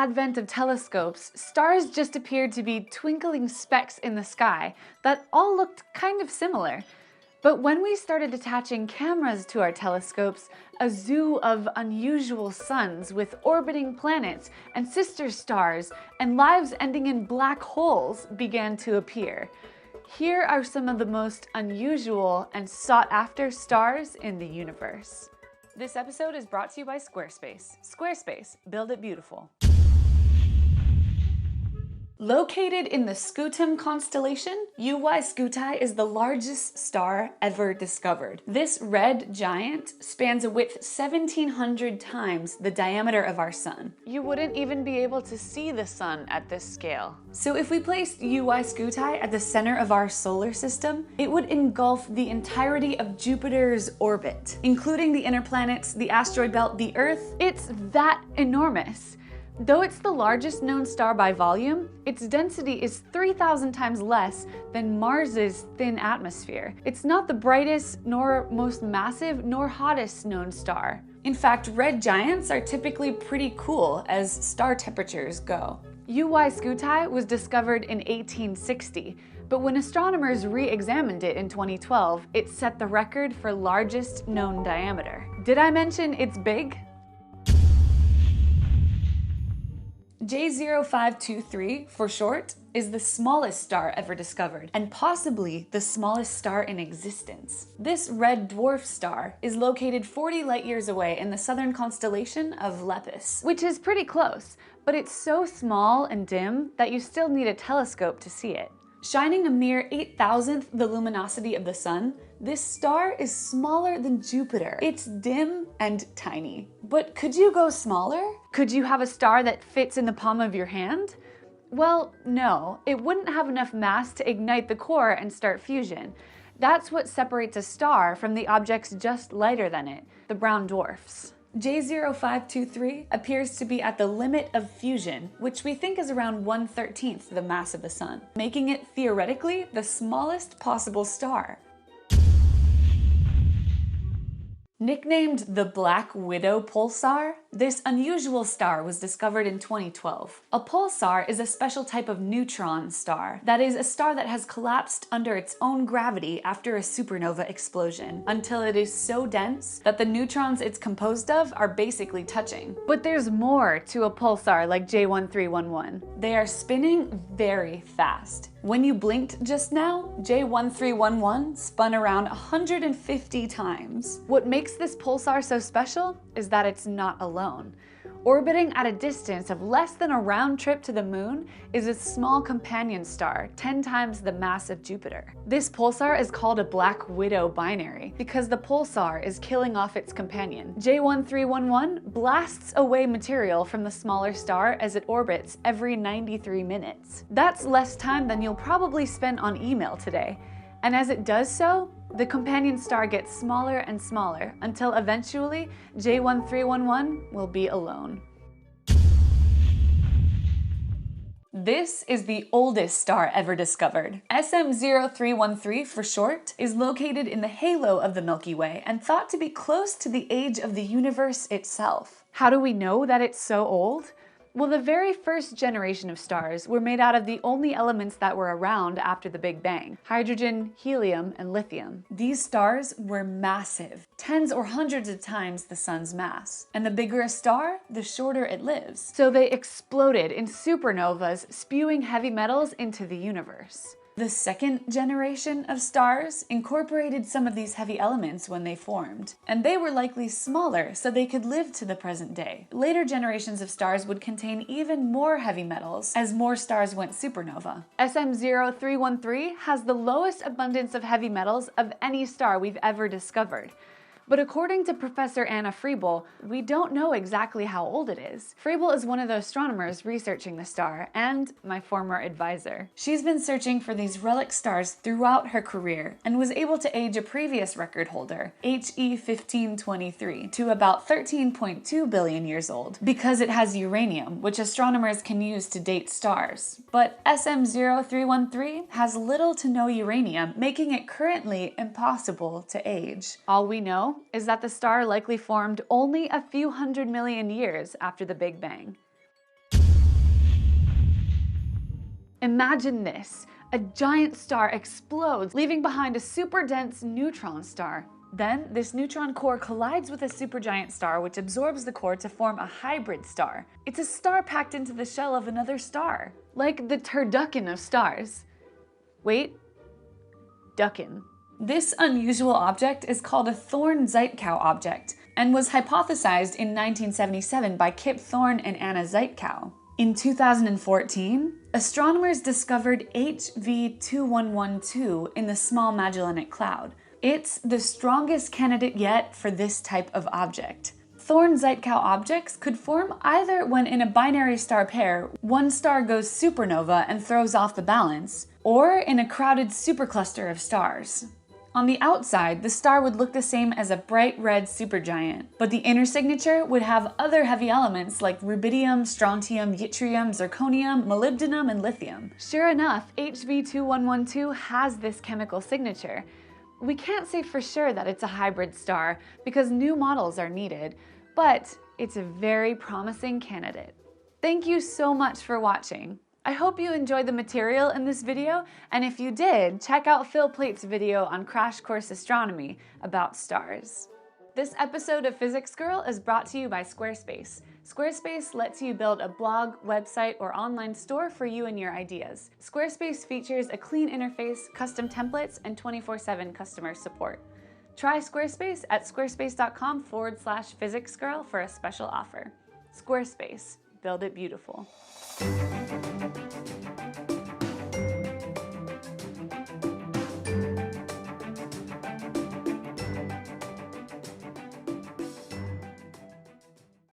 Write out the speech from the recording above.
advent of telescopes, stars just appeared to be twinkling specks in the sky that all looked kind of similar. But when we started attaching cameras to our telescopes, a zoo of unusual suns with orbiting planets and sister stars and lives ending in black holes began to appear. Here are some of the most unusual and sought-after stars in the universe. This episode is brought to you by Squarespace. Squarespace, build it beautiful. Located in the Scutum constellation, UY Scuti is the largest star ever discovered. This red giant spans a width 1,700 times the diameter of our sun. You wouldn't even be able to see the sun at this scale. So if we placed UY Scuti at the center of our solar system, it would engulf the entirety of Jupiter's orbit, including the inner planets, the asteroid belt, the Earth. It's that enormous. Though it's the largest known star by volume, its density is 3,000 times less than Mars's thin atmosphere. It's not the brightest, nor most massive, nor hottest known star. In fact, red giants are typically pretty cool as star temperatures go. UY Scuti was discovered in 1860, but when astronomers re-examined it in 2012, it set the record for largest known diameter. Did I mention it's big? J0523, for short, is the smallest star ever discovered, and possibly the smallest star in existence. This red dwarf star is located 40 light-years away in the southern constellation of Lepus, which is pretty close, but it's so small and dim that you still need a telescope to see it. Shining a mere 8,000th the luminosity of the sun, this star is smaller than Jupiter. It's dim and tiny. But could you go smaller? Could you have a star that fits in the palm of your hand? Well, no. It wouldn't have enough mass to ignite the core and start fusion. That's what separates a star from the objects just lighter than it, the brown dwarfs. J0523 appears to be at the limit of fusion, which we think is around 1/13 the mass of the sun, making it theoretically the smallest possible star. Nicknamed the Black Widow pulsar, this unusual star was discovered in 2012. A pulsar is a special type of neutron star. That is, a star that has collapsed under its own gravity after a supernova explosion, until it is so dense that the neutrons it's composed of are basically touching. But there's more to a pulsar like J1311. They are spinning very fast. When you blinked just now, J1311 spun around 150 times. What makes this pulsar so special is that it's not alone. Orbiting at a distance of less than a round trip to the moon is a small companion star, 10 times the mass of Jupiter. This pulsar is called a Black Widow binary because the pulsar is killing off its companion. J1311 blasts away material from the smaller star as it orbits every 93 minutes. That's less time than you'll probably spend on email today. And as it does so, the companion star gets smaller and smaller until eventually J1311 will be alone. This is the oldest star ever discovered. SM0313 for short is located in the halo of the Milky Way and thought to be close to the age of the universe itself. How do we know that it's so old? Well, the very first generation of stars were made out of the only elements that were around after the Big Bang: hydrogen, helium, and lithium. These stars were massive, tens or hundreds of times the sun's mass. And the bigger a star, the shorter it lives. So they exploded in supernovas, spewing heavy metals into the universe. The second generation of stars incorporated some of these heavy elements when they formed, and they were likely smaller so they could live to the present day. Later generations of stars would contain even more heavy metals as more stars went supernova. SM0313 has the lowest abundance of heavy metals of any star we've ever discovered. But according to Professor Anna Friebel, we don't know exactly how old it is. Friebel is one of the astronomers researching the star and my former advisor. She's been searching for these relic stars throughout her career and was able to age a previous record holder, HE1523, to about 13.2 billion years old because it has uranium, which astronomers can use to date stars. But SM0313 has little to no uranium, making it currently impossible to age. All we know is that the star likely formed only a few 100 million years after the Big Bang. Imagine this. A giant star explodes, leaving behind a super dense neutron star. Then, this neutron core collides with a supergiant star, which absorbs the core to form a hybrid star. It's a star packed into the shell of another star, like the turducken of stars. Wait, ducken. This unusual object is called a Thorne-Zeitkow object, and was hypothesized in 1977 by Kip Thorne and Anna Zeitkow. In 2014, astronomers discovered HV 2112 in the Small Magellanic Cloud. It's the strongest candidate yet for this type of object. Thorne-Zeitkow objects could form either when in a binary star pair, one star goes supernova and throws off the balance, or in a crowded supercluster of stars. On the outside, the star would look the same as a bright red supergiant, but the inner signature would have other heavy elements like rubidium, strontium, yttrium, zirconium, molybdenum, and lithium. Sure enough, HV2112 has this chemical signature. We can't say for sure that it's a hybrid star because new models are needed, but it's a very promising candidate. Thank you so much for watching. I hope you enjoyed the material in this video, and if you did, check out Phil Plate's video on Crash Course Astronomy about stars. This episode of Physics Girl is brought to you by Squarespace. Squarespace lets you build a blog, website, or online store for you and your ideas. Squarespace features a clean interface, custom templates, and 24/7 customer support. Try Squarespace at squarespace.com/physicsgirl for a special offer. Squarespace, build it beautiful.